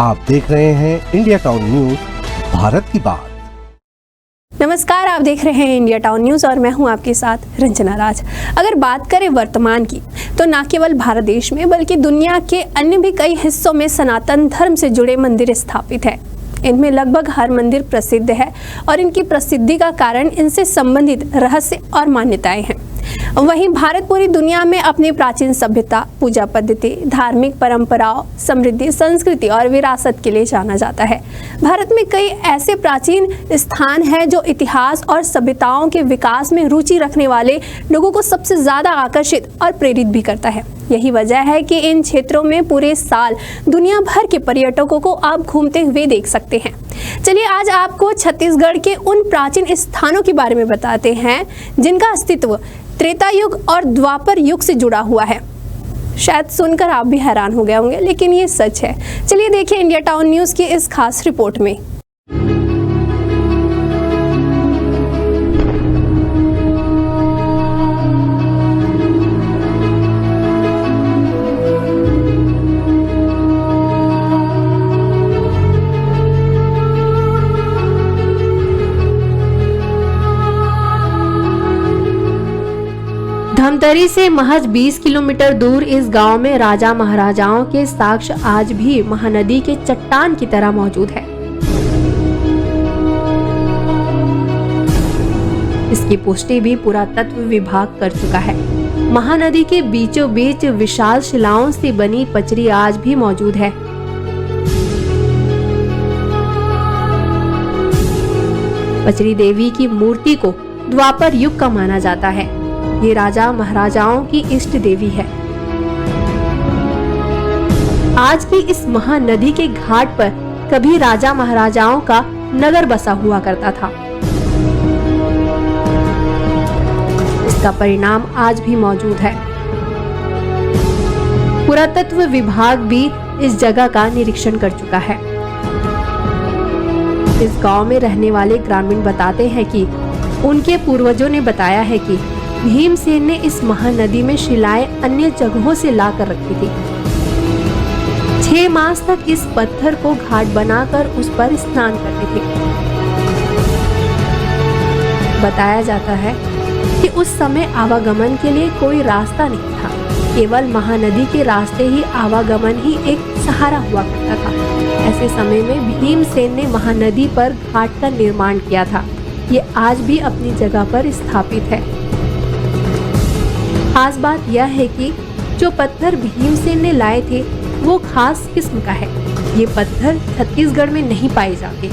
आप देख रहे हैं इंडिया टाउन न्यूज, भारत की बात। नमस्कार, आप देख रहे हैं इंडिया टाउन न्यूज और मैं हूं आपके साथ रंजना राज। अगर बात करें वर्तमान की, तो न केवल भारत देश में बल्कि दुनिया के अन्य भी कई हिस्सों में सनातन धर्म से जुड़े मंदिर स्थापित है। इनमें लगभग हर मंदिर प्रसिद्ध है और इनकी प्रसिद्धि का कारण इनसे संबंधित रहस्य और मान्यताएं हैं। वहीं भारत पूरी दुनिया में अपनी प्राचीन सभ्यता, पूजा पद्धति, धार्मिक परंपराओं, समृद्धि, संस्कृति और विरासत के लिए जाना जाता है। भारत में कई ऐसे प्राचीन स्थान हैं जो इतिहास और सभ्यताओं के विकास में रुचि रखने वाले लोगों को सबसे ज्यादा आकर्षित और प्रेरित भी करता है। यही वजह है कि इन क्षेत्रों में पूरे साल दुनिया भर के पर्यटकों को आप घूमते हुए देख सकते हैं। चलिए आज आपको छत्तीसगढ़ के उन प्राचीन स्थानों के बारे में बताते हैं जिनका अस्तित्व त्रेता युग और द्वापर युग से जुड़ा हुआ है। शायद सुनकर आप भी हैरान हो गए होंगे, लेकिन ये सच है। चलिए देखिए इंडिया टाउन न्यूज की इस खास रिपोर्ट में। धमतरी से महज 20 किलोमीटर दूर इस गांव में राजा महाराजाओं के साक्ष्य आज भी महानदी के चट्टान की तरह मौजूद है। इसकी पुष्टि भी पुरातत्व विभाग कर चुका है। महानदी के बीचों बीच विशाल शिलाओं से बनी पचरी आज भी मौजूद है। पचरी देवी की मूर्ति को द्वापर युग का माना जाता है। ये राजा महाराजाओं की इष्ट देवी है। आज की इस महानदी के घाट पर कभी राजा महाराजाओं का नगर बसा हुआ करता था। इसका परिणाम आज भी मौजूद है। पुरातत्व विभाग भी इस जगह का निरीक्षण कर चुका है। इस गांव में रहने वाले ग्रामीण बताते हैं कि उनके पूर्वजों ने बताया है कि भीमसेन ने इस महानदी में शिलाएं अन्य जगहों से लाकर रखी थी। 6 मास तक इस पत्थर को घाट बनाकर उस पर स्नान करते थे। बताया जाता है कि उस समय आवागमन के लिए कोई रास्ता नहीं था, केवल महानदी के रास्ते ही आवागमन ही एक सहारा हुआ करता था। ऐसे समय में भीमसेन ने महानदी पर घाट का निर्माण किया था। ये आज भी अपनी जगह पर स्थापित है। खास बात यह है कि जो पत्थर भीमसेन ने लाए थे वो खास किस्म का है। ये पत्थर छत्तीसगढ़ में नहीं पाए जाते।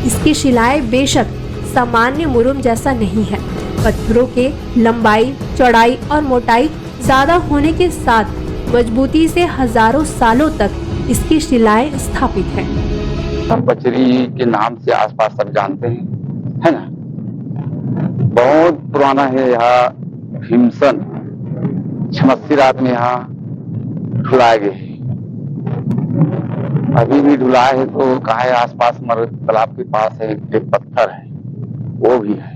इसकी शिलाएं बेशक सामान्य मुरुम जैसा नहीं है। पत्थरों के लंबाई, चौड़ाई और मोटाई ज्यादा होने के साथ मजबूती से हजारों सालों तक इसकी शिलाएं स्थापित हैं। पचरी के नाम से आसपास सब जानते हैं, है ना। बहुत पुराना है। यहाँ भीमसेन 86 रात में यहाँ ढुलाए गए। अभी भी ढुलाए है तो कहा है आसपास हमारे तालाब के पास है एक पत्थर है, वो भी है।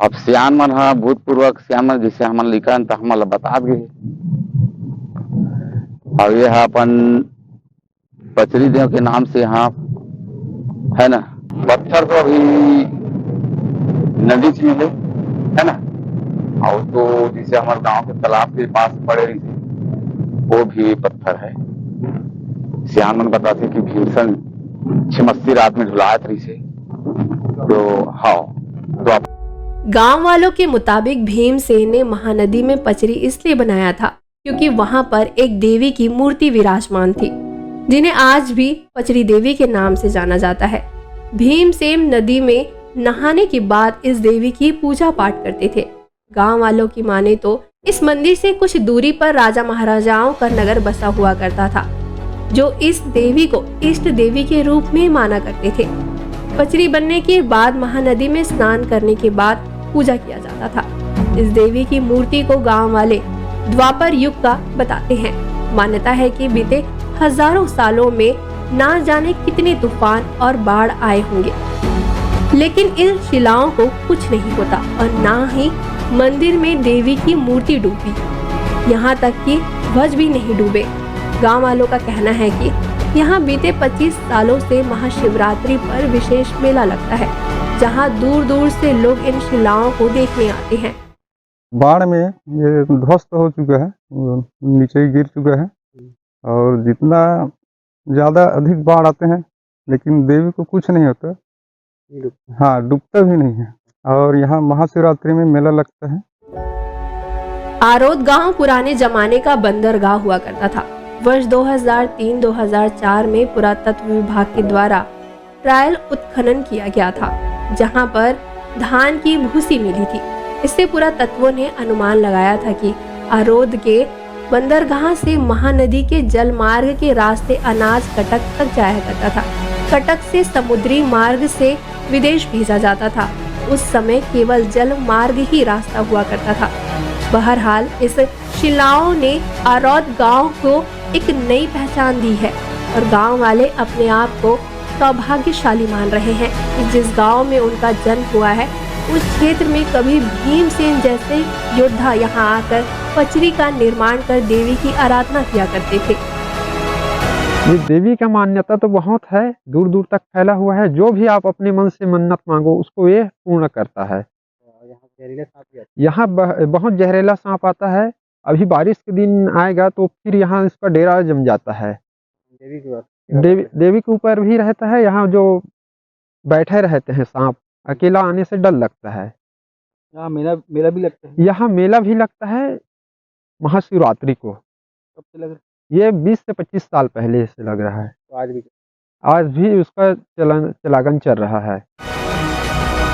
अब सियान मन हा भूतपूर्वक सियान मन जिसे हमन लिखन तो हमन बता गए। अब ये अपन पचरी देव के नाम से यहाँ है ना। पत्थर तो अभी नदी में है ना। और तो जिसे हमारे गांव के तालाब के पास पड़े रही थी वो भी पत्थर है। सियान मन बताते कि भीमसेन 86 रात में ढुलाया रही से। तो हाँ, तो आप गांव वालों के मुताबिक भीमसेन ने महानदी में पचरी इसलिए बनाया था क्योंकि वहां पर एक देवी की मूर्ति विराजमान थी, जिन्हें आज भी पचरी देवी के नाम से जाना जाता है। भीमसेन नदी में नहाने के बाद इस देवी की पूजा पाठ करते थे। गांव वालों की माने तो इस मंदिर से कुछ दूरी पर राजा महाराजाओं का नगर बसा हुआ करता था, जो इस देवी को इष्ट देवी के रूप में माना करते थे। पचरी बनने के बाद महानदी में स्नान करने के बाद पूजा किया जाता था। इस देवी की मूर्ति को गांव वाले द्वापर युग का बताते हैं। मान्यता है कि बीते हजारों सालों में ना जाने कितने तूफान और बाढ़ आए होंगे, लेकिन इन शिलाओं को कुछ नहीं होता और ना ही मंदिर में देवी की मूर्ति डूबी। यहाँ तक कि ध्वज भी नहीं डूबे। गांव वालों का कहना है कि यहाँ बीते 25 सालों से महाशिवरात्रि पर विशेष मेला लगता है, जहाँ दूर दूर से लोग इन शिलाओं को देखने आते हैं। बाढ़ में ये ध्वस्त हो चुका है, नीचे ही गिर चुका है और जितना ज़्यादा अधिक बाढ़ आते हैं लेकिन देवी को कुछ नहीं होता, हाँ डूबता भी नहीं है। और यहाँ महाशिवरात्रि में मेला लगता है। आरोद गांव पुराने जमाने का बंदरगाह हुआ करता था। वर्ष 2003-2004 में पुरातत्व विभाग के द्वारा ट्रायल उत्खनन किया गया था, जहां पर धान की भूसी मिली थी। इससे पुरातत्वों ने अनुमान लगाया था कि आरोद के बंदरगाह से महानदी के जल मार्ग के रास्ते अनाज कटक तक जाया करता था। कटक से समुद्री मार्ग से विदेश भेजा जाता था। उस समय केवल जल मार्ग ही रास्ता हुआ करता था। बहरहाल इस शिलाओं ने आरोद गांव को एक नई पहचान दी है और गांव वाले अपने आप को सौभाग्यशाली मान रहे हैं कि जिस गांव में उनका जन्म हुआ है उस क्षेत्र में कभी भीमसेन जैसे योद्धा यहां आकर पचरी का निर्माण कर देवी की आराधना किया करते थे। ये देवी का मान्यता तो बहुत है, दूर दूर तक फैला हुआ है। जो भी आप अपने मन से मन्नत मांगो उसको ये पूर्ण करता है। यहाँ बहुत जहरीला सांप आता है। अभी बारिश के दिन आएगा तो फिर यहाँ इसका डेरा जम जाता है। देवी के ऊपर भी रहता है। यहाँ जो बैठे रहते हैं सांप, अकेला आने से डर लगता है। यहाँ मेला भी लगता है। यहाँ मेला भी लगता है महाशिवरात्रि को। कब से लग रहा है? ये 20 से 25 साल पहले से लग रहा है। तो आज भी उसका चलागन चल रहा है।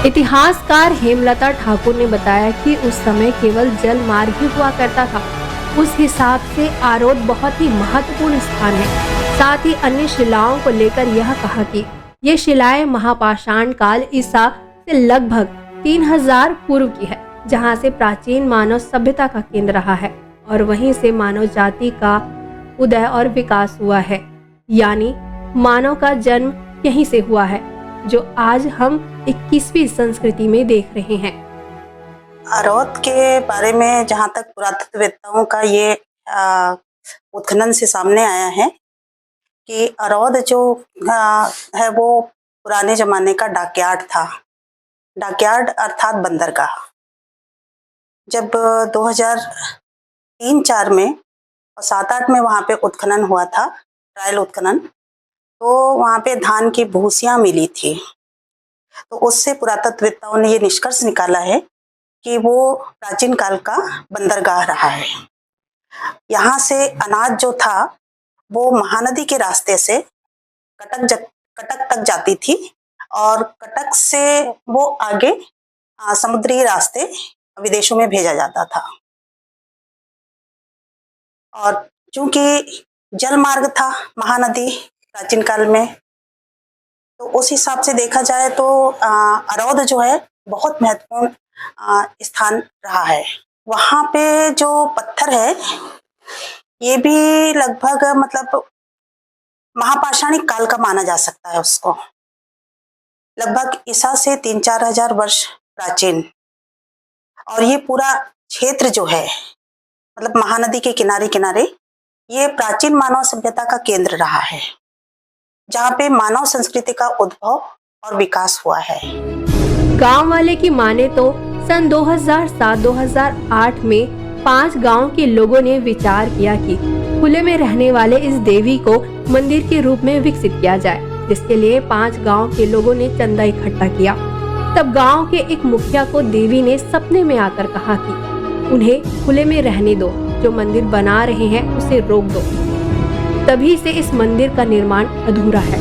इतिहासकार हेमलता ठाकुर ने बताया कि उस समय केवल जल मार्ग ही हुआ करता था। उस हिसाब से आरोद बहुत ही महत्वपूर्ण स्थान है। साथ ही अन्य शिलाओं को लेकर यह कहा कि ये शिलाएं महापाषाण काल ईसा से लगभग 3000 पूर्व की है, जहां से प्राचीन मानव सभ्यता का केंद्र रहा है और वहीं से मानव जाति का उदय और विकास हुआ है। यानी मानव का जन्म यहीं से हुआ है, जो आज हम 21वीं संस्कृति में देख रहे हैं। आरोद के बारे में जहाँ तक पुरातत्ववेत्ताओं का ये उत्खनन से सामने आया है कि आरोद जो है वो पुराने जमाने का डॉकयार्ड था। डॉकयार्ड अर्थात बंदरगाह। जब 2003-4 में और 7-8 में वहाँ पे उत्खनन हुआ था, ट्रायल उत्खनन, तो वहाँ पे धान की भूसियाँ मिली थी। तो उससे पुरातत्ववेत्ताओं ने ये निष्कर्ष निकाला है कि वो प्राचीन काल का बंदरगाह रहा है। यहाँ से अनाज जो था वो महानदी के रास्ते से कटक तक जाती थी और कटक से वो आगे समुद्री रास्ते विदेशों में भेजा जाता था। और चूंकि जल मार्ग था महानदी प्राचीन काल में, तो उस हिसाब से देखा जाए तो आरोद जो है बहुत महत्वपूर्ण स्थान रहा है। वहाँ पे जो पत्थर है ये भी लगभग मतलब महापाषाणिक काल का माना जा सकता है उसको। लगभग ईसा से 3-4 हजार वर्ष प्राचीन। और ये पूरा क्षेत्र जो है मतलब महानदी के किनारे किनारे ये प्राचीन मानव सभ्यता का केंद्र रहा है, जहाँ पे मानव संस्कृति का उद्भव और विकास हुआ है। गांव वाले की माने तो सन 2007-2008 में 5 गांव के लोगों ने विचार किया कि खुले में रहने वाले इस देवी को मंदिर के रूप में विकसित किया जाए, जिसके लिए 5 गांव के लोगों ने चंदा इकट्ठा किया। तब गांव के एक मुखिया को देवी ने सपने में आकर कहा कि उन्हें खुले में रहने दो, जो मंदिर बना रहे हैं उसे रोक दो। तभी से इस मंदिर का निर्माण अधूरा है।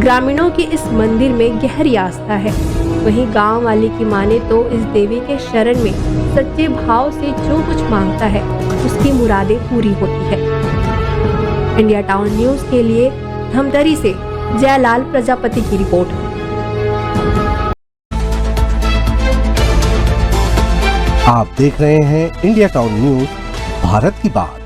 ग्रामीणों की इस मंदिर में गहरी आस्था है। वहीं गांव वाले की माने तो इस देवी के शरण में सच्चे भाव से जो कुछ मांगता है उसकी मुरादें पूरी होती है। इंडिया टाउन न्यूज के लिए धमतरी से जयलाल प्रजापति की रिपोर्ट। आप देख रहे हैं इंडिया टाउन न्यूज, भारत की बात।